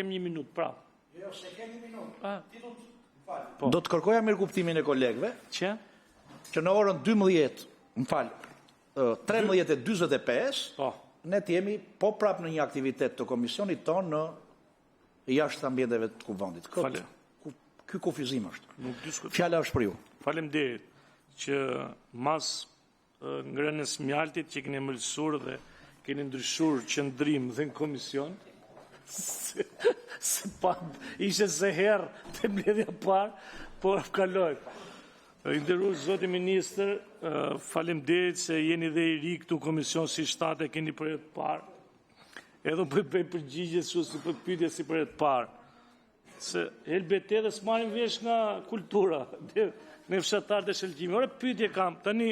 Kem 1 minutë, pra. Jo, se kem 1 minutë. Po. Do të kërkoja mirëkuptimin e kolegëve Që? që në orën 13:45 Po. ne të jemi po prap në një aktivitet të komisionit tonë në jashtë ambienteve të kuvendit. Ky kufizim është. Nuk diskutoj. Fjala është për ju. Faleminderit që mas ngrënës mjaltit që keni mëlsur dhe keni ndryshuar qëndrim dhe në komision, se pa ishe se herë të mbledhja parë, por kaloj. Nderuar zoti ministër, faleminderit se jeni dhe i ri këtu komision si shtatë keni për herë të parë. Edhe për përgjigje si për pyetje si për herë të parë. Se LBT dhe s'marrin vesh nga kultura, me fshatarët e shëlqimit. Ore pyetje kam, tani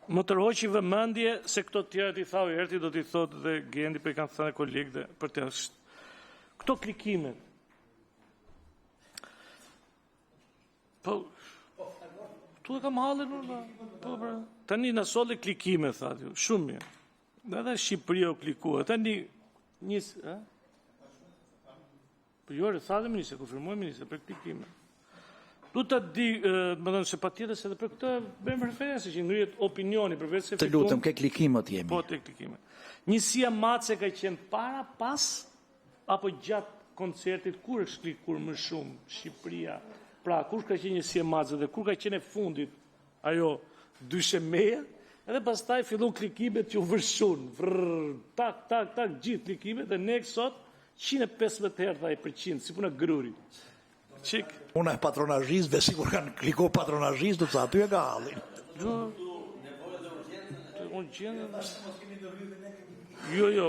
më tërhoqi vëmendje se këto tjerët i thau Erti, do t'i thot dhe Gendi, për i kanë thënë kolegë dhe për të këto klikimet. Po, tu e kam halën unë, po, tani në solë klikime, thati, shumë mirë. Dhe edhe Shqipëria u klikua, tani njësë, po jore, thate ministre, konfirmoj ministre, për klikime. Du të di, më dhënë se pa tjetës edhe për këtë bëjmë referense që ngrihet opinioni përveç se Të lutëm, ke klikimet jemi. Po, te klikime. Njësia Mace ka qenë para, pas, apo gjatë koncertit, kur është klikur më shumë Shqipëria? Pra, kur ka qenë njësia Mace dhe kur ka qenë e fundit ajo dyshe meja, edhe pastaj fillon klikimet që u vërshun, tak, tak, tak, gjithë klikimet, dhe ne sot 150 herë 100%, si puna grurit. Una e patronazhist dhe sikur kanë kliko patronazhist, do të aty e ka hallin. Jo,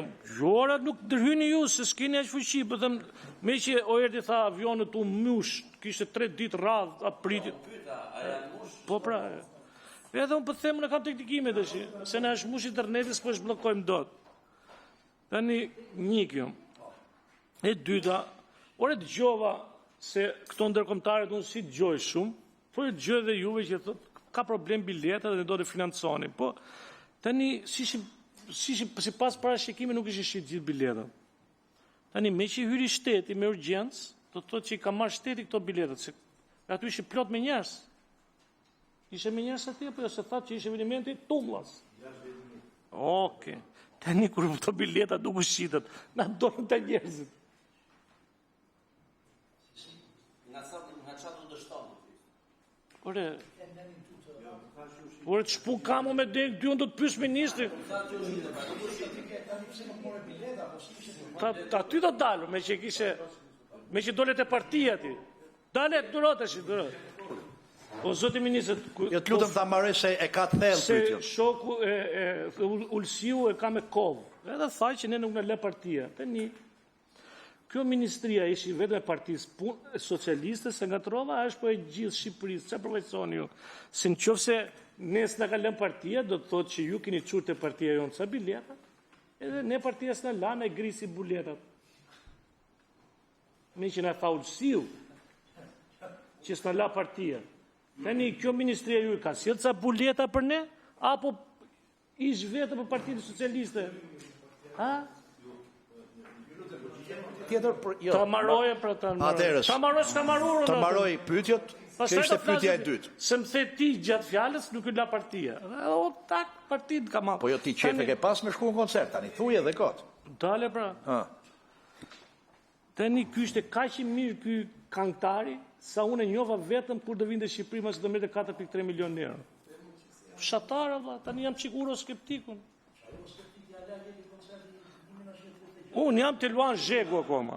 ora nuk ndërhyni ju, se s'keni aq fuqi, po them, me që o Erti tha avionët u mush, kishte 3 ditë radhë apriti. Po pra. Edhe unë po them në kam teknikime tash, se na është mush interneti s'po është bllokojmë dot. Tani një kjo. E dyta, ore dëgjova se këto ndërkombëtarët unë si dëgjoj shumë, po e dëgjoj dhe juve që thot ka problem bileta dhe ne do të financoni. Po tani si pas parashikimit nuk ishin shit gjithë biletat. Tani me që hyri shteti me urgjencë, do të thotë që i ka marrë shteti këto biletat, se aty ishin plot me njerëz. Ishe me njerëz aty apo se thatë që ishe evenimenti tumllas. Okej. Tani kur këto bileta nuk u shitet, na dorën të njerëzit. Ore të shpu kamu me dy unë do të pysh ministri. Aty do dalë, me që dolet e partia ti. Dale, durot është, durot. Po, zoti ministri... Jo të lutëm ta marrë se e ka të thellë pyetjen. Se shoku Ulsiu e ka me kovë. Edhe thaj që ne nuk në le partia. Tani, kjo ministria ishi vetëm e partisë socialiste, se nga trova është po e gjithë Shqipërisë. Çfarë përvojsoni ju? Se në qoftë se nes në ka lënë partia, do të thotë që ju keni çurtë te partia jonë sa bileta, edhe ne partia s'na lanë e grisi buletat. Me që na tha Ulsiu, që s'na la partia. Tani kjo ministria ju ka sjellë ca buleta për ne, apo ish vetëm për Partinë Socialiste? Ha? Tjetër për jo. Ta marroje për ta marrë. Ta marroj s'ka marrur. Ta marroj pyetjet, që ishte pyetja e dytë. Se më the ti gjatë fjalës nuk y la partia. O tak partitë ka marrë. Po jo ti qefe ke pas me shku në koncert, tani thuje edhe kot. Dale pra. Tani ky ishte kaq i mirë ky këngëtari, sa unë e njova vetëm kur do vinte në Shqipëri më së do merrte 4.3 milionë euro. Fshatar valla, tani jam çik euroskeptikun. Unë jam të luan zhegu akoma.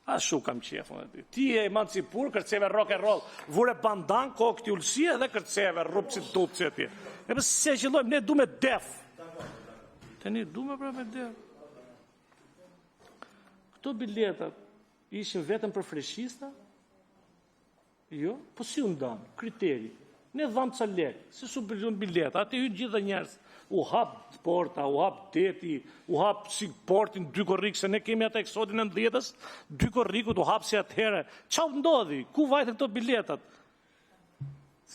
A shu kam qefën. Ti e emancipur, kërceve rock and roll. Vure bandan, ko këti ullësia dhe kërceve rupë si tupë që ti. E për se që lojmë, ne du me def. Te ne du me pra me def. Këto biletat ishin vetëm për freshista? Jo? Po si unë damë, kriteri. Ne dhamë ca lekë, se su bëllon bileta, ati hynë gjithë dhe njerës. U hap porta, u hap deti, u hap si portin 2 korrikë, se ne kemi ata eksodin e 10-ës, 2 korrikut u hap si atëhere. Qa ndodhi? Ku vajtë këto biletat?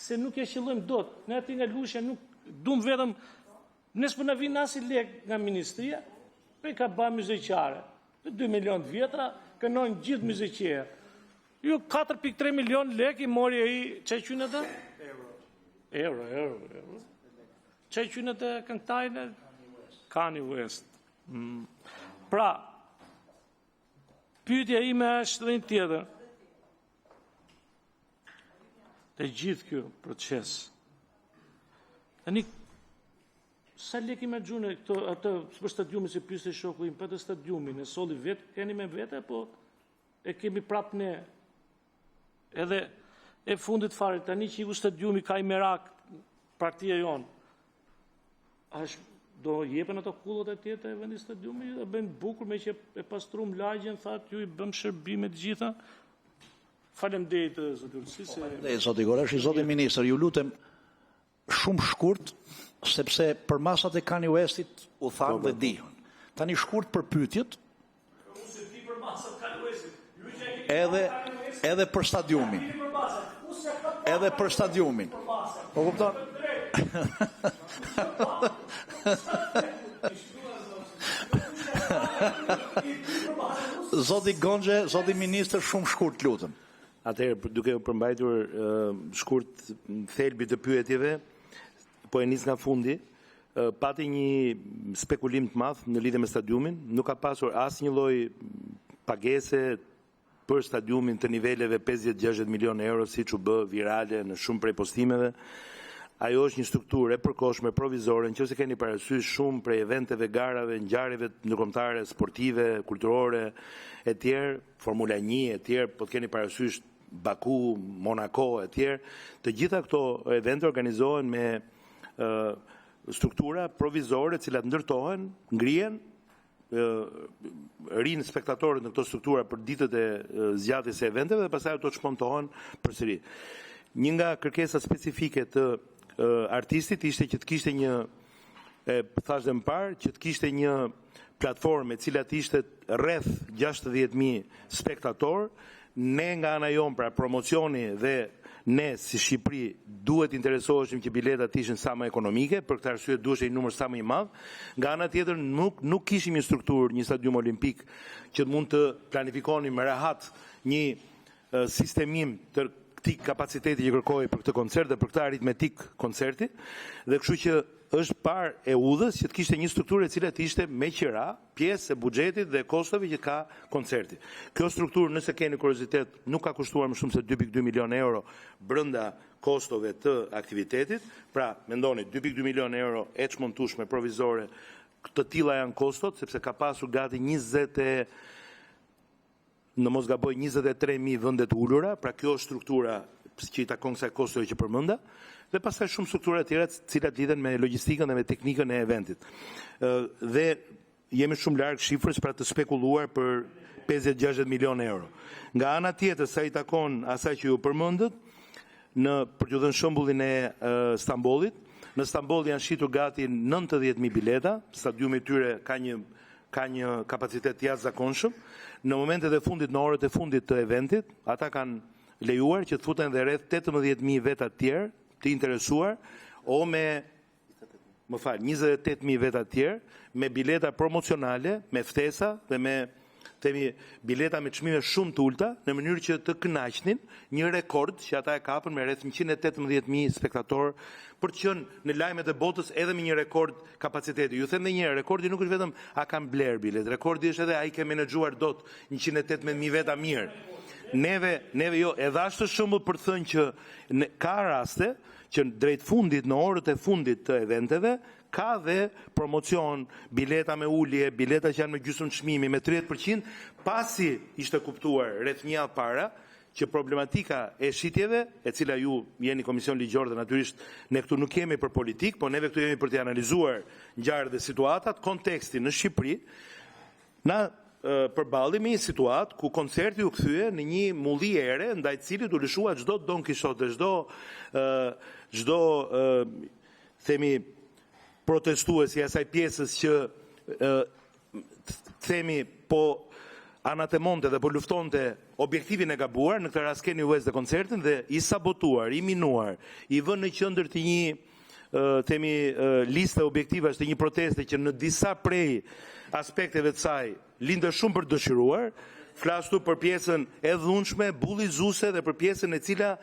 se nuk e qëllojmë dot. Ne aty nga Lusha nuk duam vetëm nëse po na vin asi lek nga ministria, pe ka bë muzeqare. 2 milion vjetra kënojnë gjithë muzeqia. Ju 4.3 milion lek i mori ai çaj qynë atë? Euro. Çaj qynë atë këngëtajnë Kanye West. Pra, pyetja ime është edhe një tjetër. Të gjithë kjo proces. Tani, sa lek i me gjune atë për stadiumin se pyeste shoku im, për të stadiumin, e solli vetë, keni me vete, po e kemi prap ne. Edhe e fundit fare, tani që iku stadiumi ka i merak, partia jonë, do jepen ato kullot e tjetë e vendi stadiumi, dhe bëjnë bukur me që e pastrum lagjen, thatë ju i bëm shërbime të gjitha. Faleminderit zoti Ulësi. Zoti Goresh, zoti ministër, ju lutem shumë shkurt, sepse për masat e Kanye Westit u thanë dhe dihën. Tani shkurt për pyetjet. Edhe për stadiumin. Edhe për stadiumin. Po kupton? Zoti Gonxhe, zoti ministër, shumë shkurt lutem. Atëherë, duke u përmbajtur shkurt thelbi të pyetjeve, po e nis nga fundi, pati një spekulim të madh në lidhje me stadiumin, nuk ka pasur asnjë lloj pagese për stadiumin të niveleve 50-60 milion euro, siç u bë virale në shumë prej postimeve. Ajo është një strukturë e përkohshme provizore, nëse keni parasysh shumë prej eventeve, garave, ngjarjeve ndërkombëtare, sportive, kulturore e tjerë, Formula 1 e tjerë, po të keni parasysh Baku, Monaco e tjerë, të gjitha këto evente organizohen me struktura provizore, të cilat ndërtohen, ngrihen, rinë spektatorët në këto struktura për ditët e zgjatjes së eventeve dhe pastaj ato shpontohen përsëri. Një nga kërkesat specifike të artistit ishte që të kishte një, thash dhe më parë, që të kishte një platformë e cila të ishte rreth 60.000 spektator. Ne nga ana jon, pra promocioni dhe ne si Shqipëri duhet interesoheshim që biletat ishin sa më ekonomike, për këtë arsye duhet një numër sa më i madh. Nga ana tjetër nuk kishim një strukturë, një stadium olimpik që mund të planifikonim me rehat një sistemim të këtij kapaciteti që kërkoi për këtë koncert dhe për këtë aritmetik koncerti, dhe kështu që është parë e udhës që të kishte një strukturë e cila të ishte me qira, pjesë e buxhetit dhe kostove që ka koncerti. Kjo strukturë, nëse keni kuriozitet, nuk ka kushtuar më shumë se 2.2 milion euro brenda kostove të aktivitetit. Pra, mendoni, 2.2 milion euro e çmontueshme provizore, të tilla janë kostot, sepse ka pasur gati 23.000 vendet ulura, pra kjo është struktura që i takon kësaj kostove që përmenda, dhe pastaj shumë struktura tjera të cilat lidhen me logjistikën dhe me teknikën e eventit. Dhe jemi shumë larg shifrës për të spekuluar për 50-60 milion euro. Nga ana tjetër, sa i takon asaj që ju përmendët, për t'ju dhënë shembullin e Stambollit, në Stamboll janë shitur gati 90.000 bileta, stadiumi i tyre ka një kapacitet të jashtëzakonshëm. Në momentet e fundit, në orët e fundit të eventit, ata kanë lejuar që të futen dhe rreth 18.000 veta të tjerë të interesuar, o me 28.000 veta të tjerë, me bileta promocionale, me ftesa dhe me bileta me çmime shumë të ulta, në mënyrë që të kënaqnin një rekord që ata e kapën me rreth 118.000 spektatorë, për të qenë në lajmet e botës edhe me një rekord kapaciteti. Ju them edhe një herë, rekordi nuk është vetëm a kanë bler bilet, rekordi është edhe ai që menaxhuar dot 118.000 veta mirë. Neve jo, edhe ashtu shembull për të thënë që ka raste që drejt fundit, në orët e fundit të eventeve, ka dhe promocion, bileta me ulje, bileta që janë me gjysmë çmimi, me 30%, pasi ishte kuptuar rreth një javë para që problematika e shitjeve, e cila ju jeni komision ligjor dhe natyrisht ne këtu nuk jemi për politik, po neve këtu jemi për të analizuar ngjarjet dhe situatat, kontekstin në Shqipëri, na përballemi një situatë ku koncerti u kthye në një mulli ere ndaj cilit u lëshua çdo Don Kishote, çdo themi protestuesi i asaj pjesës që themi po anatemonte dhe po luftonte objektivin e gabuar, në këtë rast Kanye West dhe koncertin, dhe i sabotuar, i minuar, i vënë në qendër të një liste objektive është të një proteste që në disa prej aspekteve të saj lindë shumë për dëshiruar, flastu për pjesën e dhunshme, bullizuese dhe për pjesën e cila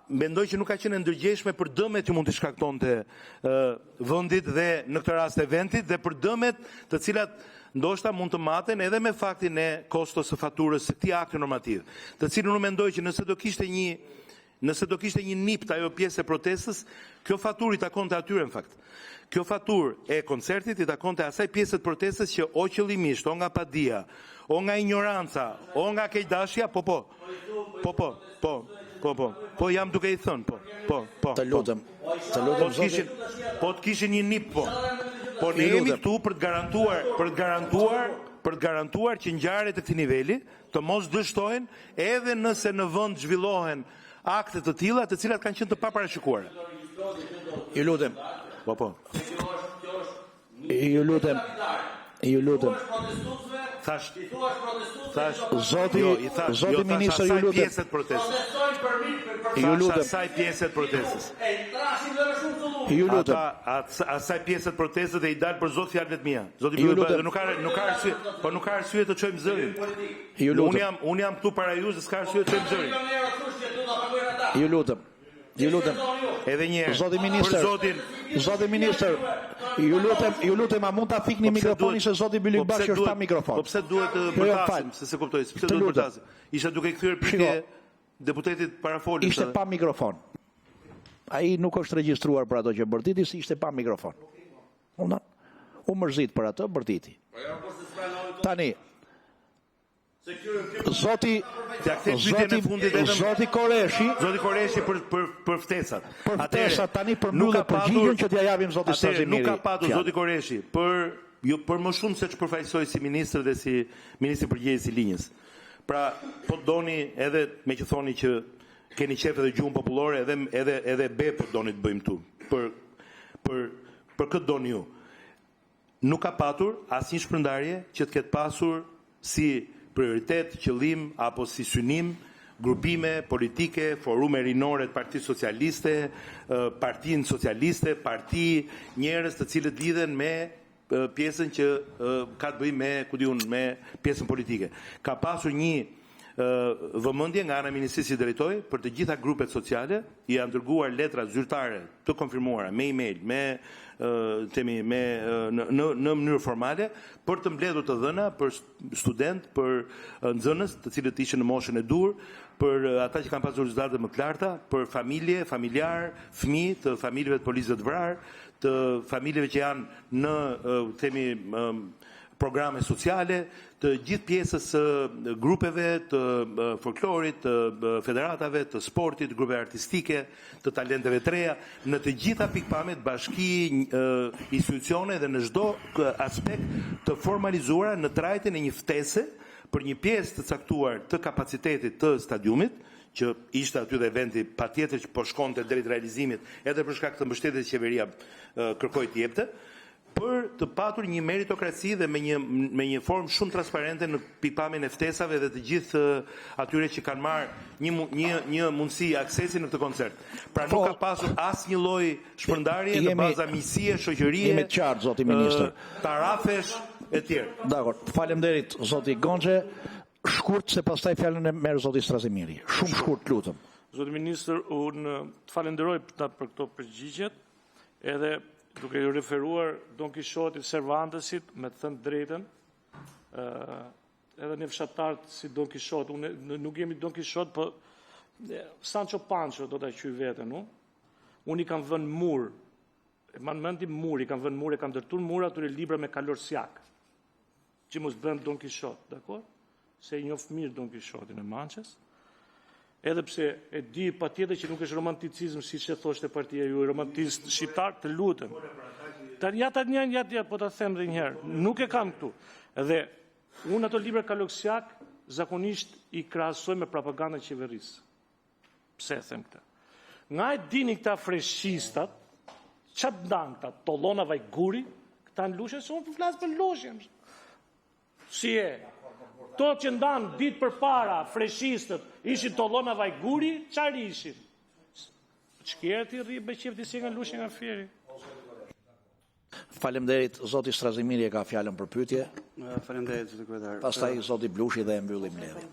mendoj që nuk ka qenë ndërgjegjshme për dëmet që mund të shkaktonte vendit dhe në këtë rast eventit dhe për dëmet të cilat ndoshta mund të maten edhe me faktin e kostos së faturës së këtij akti normativ, të cilën unë mendoj që nëse do kishte një nipt ajo pjesë e protestës, kjo faturë i takonte atyre në fakt. Kjo faturë e koncertit i takonte asaj pjesë të protestës që o qëllimisht, o nga padia, o nga ignoranca, o nga keqdashja, po jam duke i thënë, po. Të lutem zoti. Po të kishin një nip, po. Po ne jemi këtu për të garantuar që ngjarjet e këtij niveli të mos dështojnë edhe nëse në vend zhvillohen akte të tilla të cilat kanë qenë të paparashikuara. Ju lutem. Po. Ju lutem. Thash. Zoti ministër, ju lutem. Pjesët protestës. Ju lutem. Asaj pjesët protestës. Ju lutem. Asaj pjesët protestës dhe i dalë për zot fjalët mia. Zoti Ju lutem. nuk ka arsye, po nuk ka arsye të çojmë zërin. Ju lutem. Unë jam këtu para ju, s'ka arsye të çojmë zërin. Ju lutem. Edhe një herë. Zoti ministër, ju lutem, a mund ta fikni mikrofonin se zoti Bylik Bashi është pa mikrofon. Po pse duhet të bërtasim, se kuptoj, pse duhet të bërtasim. Isha duke kthyer pyetje deputetit parafolës. Ishte pa mikrofon. Ai nuk është regjistruar për ato që bërtiti, si ishte pa mikrofon. U mërzit për ato bërtiti. Tani Zoti Koreshi për ftesat. Për ftesat tani përmbyllet përgjigjen që t'ja japim zotit Strazimiri. Nuk ka patur zoti Koreshi për më shumë se ç'përfaqësoi si ministër dhe si ministri përgjegjës i linjës. Pra, po doni edhe me që thoni që keni qef edhe gjuhën popullore edhe be po doni të bëjmë tu. Për këtë doni ju. Nuk ka patur asnjë shpërndarje që të ketë pasur si prioritet, qëllim apo si synim grupime politike, forume rinore të Partisë Socialiste, Partinë Socialiste, parti, njerëz të cilët lidhen me pjesën që ka të bëjë me pjesën politike. Ka pasur një vëmendje nga ana e Ministrisë që drejtoj për të gjitha grupet sociale, i janë dërguar letra zyrtare të konfirmuara me email, në mënyrë formale për të mbledhur të dhëna për student, për nxënës të cilët ishin në moshën e dur, për ata që kanë pasur rezultate më të larta, për familje, familjar, fëmijë të familjeve të policëve të vrarë, të familjeve që janë në programe sociale, të gjithë pjesës grupeve të folklorit, të federatave, të sportit, grupeve artistike, të talenteve të reja, në të gjitha pikpamjet, bashki, institucione dhe në çdo aspekt të formalizuara në trajtin e një ftese për një pjesë të caktuar të kapacitetit të stadiumit, që ishte aty dhe eventi patjetër që po shkonte drejt realizimit, edhe për shkak të mbështetjes që qeveria kërkoi të jepte, për të patur një meritokraci dhe me një formë shumë transparente në pikpamjen e ftesave dhe të gjithë atyre që kanë marrë një mundësi aksesi në këtë koncert. Pra nuk ka pasur asnjë lloj shpërndarje në baza miqësie, shoqërie, jemi të qartë zoti ministër, tarafesh e tjerë. Dakor, faleminderit zoti Gonxhe. Shkurt se pastaj fjalën e merr zoti Strazimiri. Shumë shkurt, lutem. Zoti ministër, unë të falenderoj për këto përgjigjet, edhe duke ju referuar Don Kishotit, Cervantesit, me të thënë drejtën, edhe një fshatartë si Don Kishot, unë nuk jemi Don Kishot, po Sancho Pancho do të qyj vetën, unë i kam vënë mur, ma në mendim mur, i kam vënë mur, e kam dërtur mur atyre libra me kalorsjak, që mos bënd Don Kishot, dakor? Se i njof mirë Don Kishotin e Manches, edhe pse e di patjetër që nuk është romanticizm siç e thoshte partia ju, romantizm shqiptar, të lutem. Ja, po ta them edhe një herë, nuk e kam këtu. Edhe unë ato libra kalorsjak zakonisht i krahasoj me propagandën e qeverisë. Pse e them këtë? Nga e dini këta freshistat, çat ndan këta tollona vajguri, këta në lushe, se unë po flas për lushe. Si e? To që ndanë ditë për para, freshistët, ishin tollona vajguri, qarë ishin? Ç'kjerë ti rri beqefti si nga lushin nga fieri? Faleminderit, zoti Strazimiri e ka fjalën për pyetje. Faleminderit, zoti kryetar. Pastaj zoti Blushi dhe e mbyllim mbledhjen.